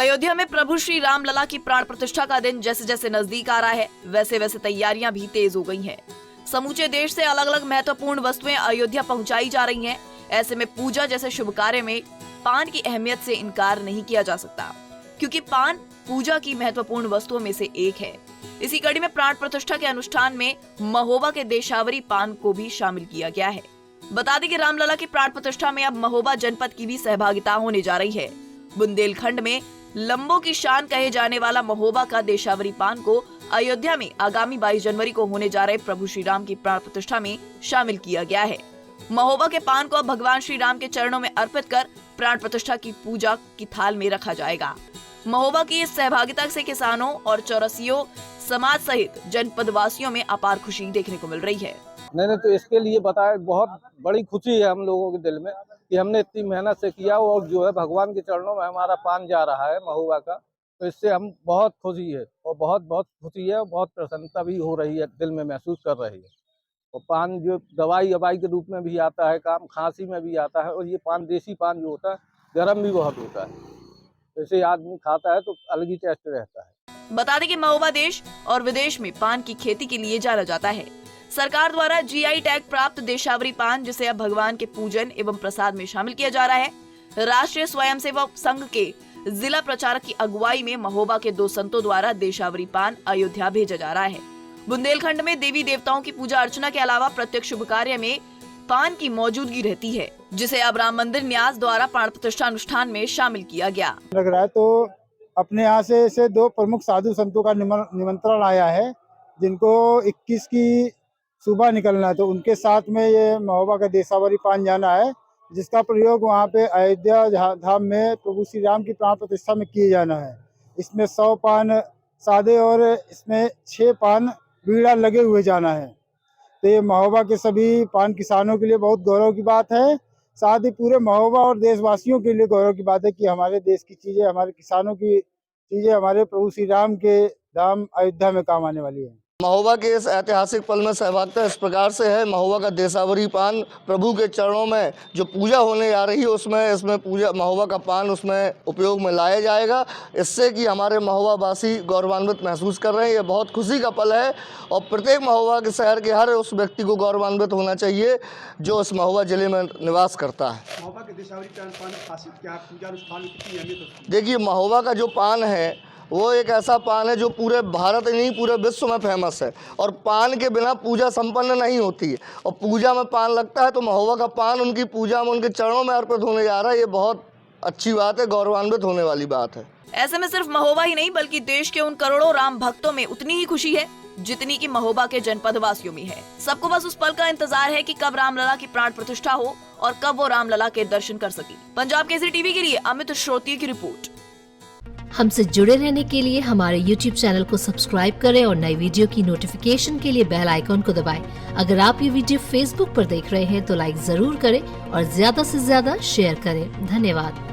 अयोध्या में प्रभु श्री राम लला की प्राण प्रतिष्ठा का दिन जैसे जैसे नजदीक आ रहा है, वैसे वैसे तैयारियां भी तेज हो गई हैं। समूचे देश से अलग अलग महत्वपूर्ण वस्तुएं अयोध्या पहुंचाई जा रही हैं। ऐसे में पूजा जैसे शुभ कार्य में पान की अहमियत से इनकार नहीं किया जा सकता, क्योंकि पान पूजा की महत्वपूर्ण वस्तुओं में से एक है। इसी कड़ी में प्राण प्रतिष्ठा के अनुष्ठान में महोबा के देशावरी पान को भी शामिल किया गया है। बता दें कि रामलला की प्राण प्रतिष्ठा में अब महोबा जनपद की भी सहभागिता होने जा रही है। बुंदेलखंड में लंबों की शान कहे जाने वाला महोबा का देशावरी पान को अयोध्या में आगामी 22 जनवरी को होने जा रहे प्रभु श्री राम की प्राण प्रतिष्ठा में शामिल किया गया है। महोबा के पान को अब भगवान श्री राम के चरणों में अर्पित कर प्राण प्रतिष्ठा की पूजा की थाल में रखा जाएगा। महोबा की इस सहभागिता से किसानों और चौरसियों समाज सहित जनपद वासियों में अपार खुशी देखने को मिल रही है। मैंने तो इसके लिए बताया, बहुत बड़ी खुशी है हम लोगों के दिल में कि हमने इतनी मेहनत से किया और जो है भगवान के चरणों में हमारा पान जा रहा है महोबा का, तो इससे हम बहुत खुशी है और बहुत खुशी है और बहुत प्रसन्नता भी हो रही है, दिल में महसूस कर रही है। और पान जो दवाई के रूप में भी आता है, काम खांसी में भी आता है, और ये पान देसी पान जो होता है गर्म भी बहुत होता है, जैसे आदमी खाता है तो अलग ही टेस्ट रहता है। बता दें कि महोबा देश और विदेश में पान की खेती के लिए जाना जाता है। सरकार द्वारा जीआई टैग प्राप्त देशावरी पान, जिसे अब भगवान के पूजन एवं प्रसाद में शामिल किया जा रहा है। राष्ट्रीय स्वयंसेवक संघ के जिला प्रचारक की अगुवाई में महोबा के 2 संतों द्वारा देशावरी पान अयोध्या भेजा जा रहा है। बुंदेलखंड में देवी देवताओं की पूजा अर्चना के अलावा प्रत्येक शुभ कार्य में पान की मौजूदगी रहती है, जिसे अब राम मंदिर न्यास द्वारा प्राण प्रतिष्ठा अनुष्ठान में शामिल किया गया। लग रहा है तो अपने यहाँ से 2 प्रमुख साधु संतों का निमंत्रण आया है, जिनको 21 की सुबह निकलना है, तो उनके साथ में ये महोबा का देशावरी पान जाना है, जिसका प्रयोग वहाँ पे अयोध्या धाम में प्रभु श्री राम की प्राण प्रतिष्ठा में किए जाना है। इसमें 100 पान सादे और इसमें 6 पान बीड़ा लगे हुए जाना है। तो ये महोबा के सभी पान किसानों के लिए बहुत गौरव की बात है, साथ ही पूरे महोबा और देशवासियों के लिए गौरव की बात है कि हमारे देश की चीज़ें, हमारे किसानों की चीज़ें हमारे प्रभु श्री राम के धाम अयोध्या में काम आने वाली है। महोबा के इस ऐतिहासिक पल में सहभागिता इस प्रकार से है। महोबा का देशावरी पान प्रभु के चरणों में जो पूजा होने जा रही है, उसमें इसमें पूजा महोबा का पान उसमें उपयोग में लाया जाएगा, इससे कि हमारे महोबा वासी गौरवान्वित महसूस कर रहे हैं। ये बहुत खुशी का पल है और प्रत्येक महोबा के शहर के हर उस व्यक्ति को गौरवान्वित होना चाहिए जो इस महोबा जिले में निवास करता है। महोबा के देशावरी पान खासियत क्या है, पूजा अनुष्ठान में कितनी अहमियत होती है? देखिए, महोबा का जो पान है वो एक ऐसा पान है जो पूरे भारत नहीं पूरे विश्व में फेमस है, और पान के बिना पूजा संपन्न नहीं होती है। और पूजा में पान लगता है तो महोबा का पान उनकी पूजा में उनके चरणों में अर्पित होने जा रहा है। ये बहुत अच्छी बात है, गौरवान्वित होने वाली बात है। ऐसे में सिर्फ महोबा ही नहीं बल्कि देश के उन करोड़ों राम भक्तों में उतनी ही खुशी है जितनी की महोबा के जनपद वासियों में है। सबको बस उस पल का इंतजार है कि कब रामलला की प्राण प्रतिष्ठा हो और कब वो रामलला के दर्शन कर सके। पंजाब केसरी टीवी के लिए अमित श्रोतीय की रिपोर्ट। हमसे जुड़े रहने के लिए हमारे YouTube चैनल को सब्सक्राइब करें और नई वीडियो की नोटिफिकेशन के लिए बेल आइकॉन को दबाएं। अगर आप ये वीडियो Facebook पर देख रहे हैं तो लाइक जरूर करें और ज्यादा से ज्यादा शेयर करें। धन्यवाद।